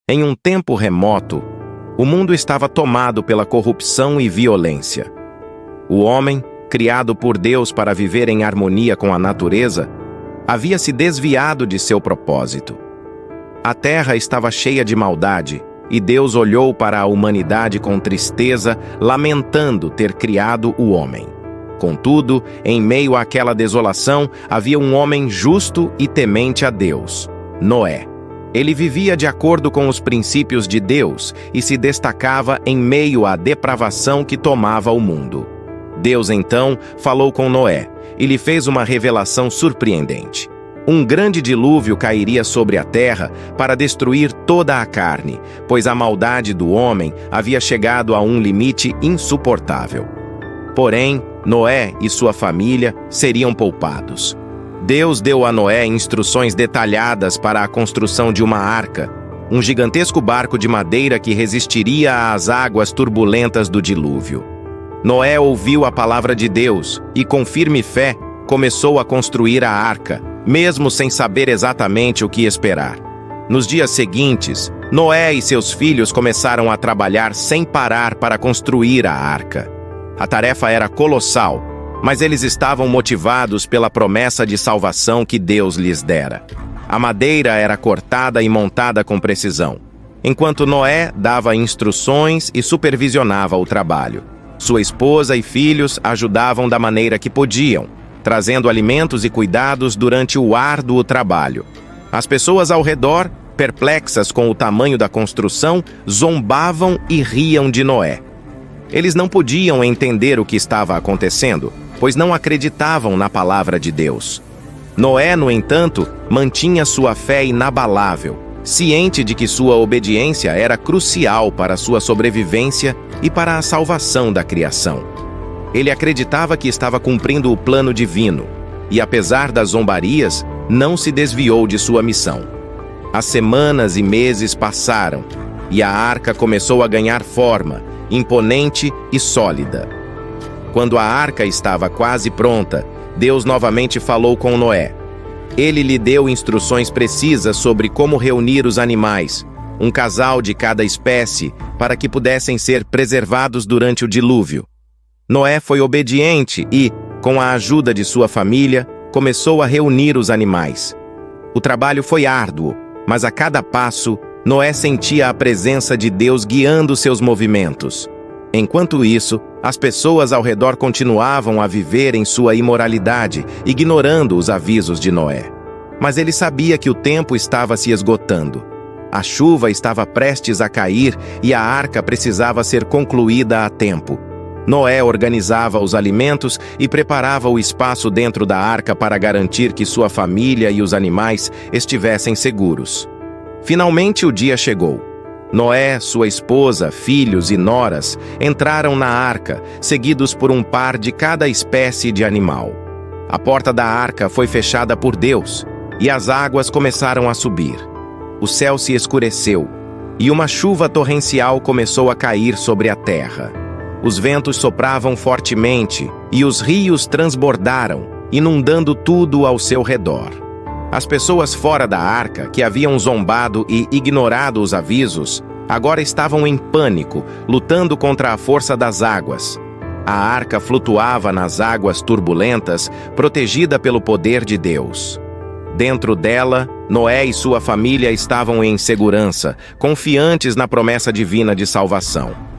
Em um tempo remoto, o mundo estava tomado pela corrupção e violência. O homem, criado por Deus para viver em harmonia com a natureza, havia se desviado de seu propósito. A terra estava cheia de maldade, e Deus olhou para a humanidade com tristeza, lamentando ter criado o homem. Contudo, em meio àquela desolação, havia um homem justo e temente a Deus, Noé. Ele vivia de acordo com os princípios de Deus e se destacava em meio à depravação que tomava o mundo. Deus, então, falou com Noé e lhe fez uma revelação surpreendente. Um grande dilúvio cairia sobre a terra para destruir toda a carne, pois a maldade do homem havia chegado a um limite insuportável. Porém, Noé e sua família seriam poupados. Deus deu a Noé instruções detalhadas para a construção de uma arca, um gigantesco barco de madeira que resistiria às águas turbulentas do dilúvio. Noé ouviu a palavra de Deus e, com firme fé, começou a construir a arca, mesmo sem saber exatamente o que esperar. Nos dias seguintes, Noé e seus filhos começaram a trabalhar sem parar para construir a arca. A tarefa era colossal, mas eles estavam motivados pela promessa de salvação que Deus lhes dera. A madeira era cortada e montada com precisão, enquanto Noé dava instruções e supervisionava o trabalho. Sua esposa e filhos ajudavam da maneira que podiam, trazendo alimentos e cuidados durante o árduo trabalho. As pessoas ao redor, perplexas com o tamanho da construção, zombavam e riam de Noé. Eles não podiam entender o que estava acontecendo, pois não acreditavam na palavra de Deus. Noé, no entanto, mantinha sua fé inabalável, ciente de que sua obediência era crucial para sua sobrevivência e para a salvação da criação. Ele acreditava que estava cumprindo o plano divino e, apesar das zombarias, não se desviou de sua missão. As semanas e meses passaram e a arca começou a ganhar forma, imponente e sólida. Quando a arca estava quase pronta, Deus novamente falou com Noé. Ele lhe deu instruções precisas sobre como reunir os animais, um casal de cada espécie, para que pudessem ser preservados durante o dilúvio. Noé foi obediente e, com a ajuda de sua família, começou a reunir os animais. O trabalho foi árduo, mas a cada passo, Noé sentia a presença de Deus guiando seus movimentos. Enquanto isso, as pessoas ao redor continuavam a viver em sua imoralidade, ignorando os avisos de Noé. Mas ele sabia que o tempo estava se esgotando. A chuva estava prestes a cair e a arca precisava ser concluída a tempo. Noé organizava os alimentos e preparava o espaço dentro da arca para garantir que sua família e os animais estivessem seguros. Finalmente o dia chegou. Noé, sua esposa, filhos e noras entraram na arca, seguidos por um par de cada espécie de animal. A porta da arca foi fechada por Deus, e as águas começaram a subir. O céu se escureceu, e uma chuva torrencial começou a cair sobre a terra. Os ventos sopravam fortemente, e os rios transbordaram, inundando tudo ao seu redor. As pessoas fora da arca, que haviam zombado e ignorado os avisos, agora estavam em pânico, lutando contra a força das águas. A arca flutuava nas águas turbulentas, protegida pelo poder de Deus. Dentro dela, Noé e sua família estavam em segurança, confiantes na promessa divina de salvação.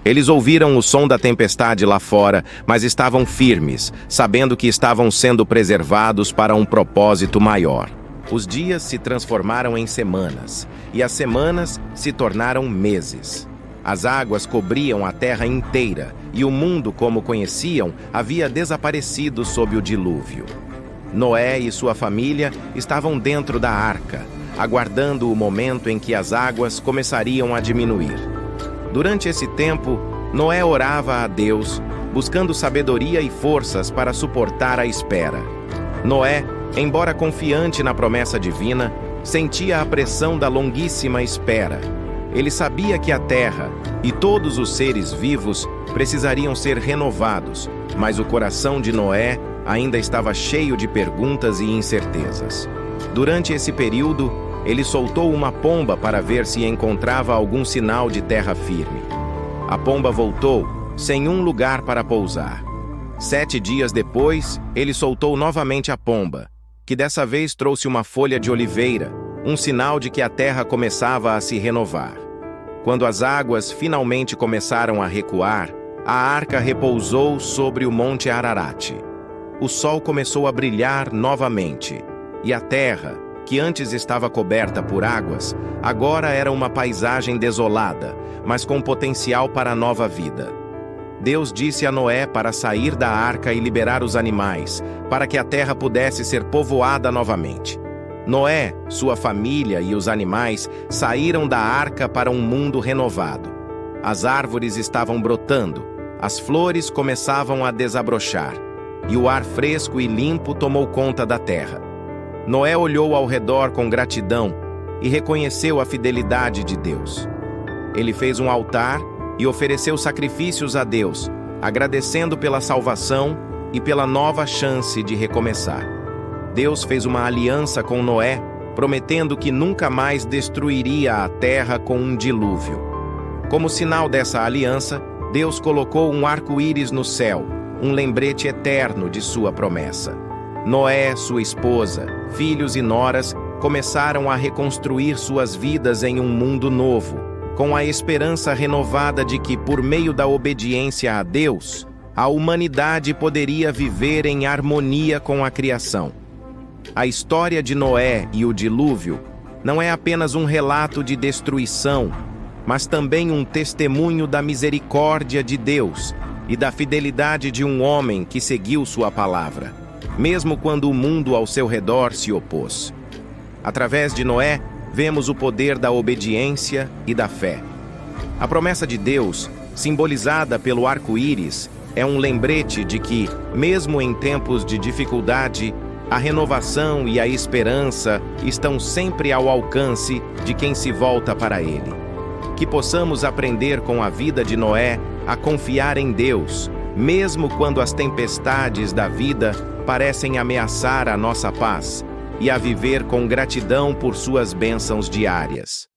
Eles ouviram o som da tempestade lá fora, mas estavam firmes, sabendo que estavam sendo preservados para um propósito maior. Os dias se transformaram em semanas, e as semanas se tornaram meses. As águas cobriam a terra inteira, e o mundo como conheciam havia desaparecido sob o dilúvio. Noé e sua família estavam dentro da arca, aguardando o momento em que as águas começariam a diminuir. Durante esse tempo, Noé orava a Deus, buscando sabedoria e forças para suportar a espera. Noé, embora confiante na promessa divina, sentia a pressão da longuíssima espera. Ele sabia que a terra e todos os seres vivos precisariam ser renovados, mas o coração de Noé ainda estava cheio de perguntas e incertezas. Durante esse período, ele soltou uma pomba para ver se encontrava algum sinal de terra firme. A pomba voltou, sem um lugar para pousar. 7 dias depois, ele soltou novamente a pomba, que dessa vez trouxe uma folha de oliveira, um sinal de que a terra começava a se renovar. Quando as águas finalmente começaram a recuar, a arca repousou sobre o Monte Ararat. O sol começou a brilhar novamente, e a terra, que antes estava coberta por águas, agora era uma paisagem desolada, mas com potencial para nova vida. Deus disse a Noé para sair da arca e liberar os animais, para que a terra pudesse ser povoada novamente. Noé, sua família e os animais saíram da arca para um mundo renovado. As árvores estavam brotando, as flores começavam a desabrochar, e o ar fresco e limpo tomou conta da terra. Noé olhou ao redor com gratidão e reconheceu a fidelidade de Deus. Ele fez um altar e ofereceu sacrifícios a Deus, agradecendo pela salvação e pela nova chance de recomeçar. Deus fez uma aliança com Noé, prometendo que nunca mais destruiria a terra com um dilúvio. Como sinal dessa aliança, Deus colocou um arco-íris no céu, um lembrete eterno de sua promessa. Noé, sua esposa, filhos e noras começaram a reconstruir suas vidas em um mundo novo, com a esperança renovada de que, por meio da obediência a Deus, a humanidade poderia viver em harmonia com a criação. A história de Noé e o dilúvio não é apenas um relato de destruição, mas também um testemunho da misericórdia de Deus e da fidelidade de um homem que seguiu sua palavra, mesmo quando o mundo ao seu redor se opôs. Através de Noé, vemos o poder da obediência e da fé. A promessa de Deus, simbolizada pelo arco-íris, é um lembrete de que, mesmo em tempos de dificuldade, a renovação e a esperança estão sempre ao alcance de quem se volta para Ele. Que possamos aprender com a vida de Noé a confiar em Deus, mesmo quando as tempestades da vida parecem ameaçar a nossa paz, e a viver com gratidão por suas bênçãos diárias.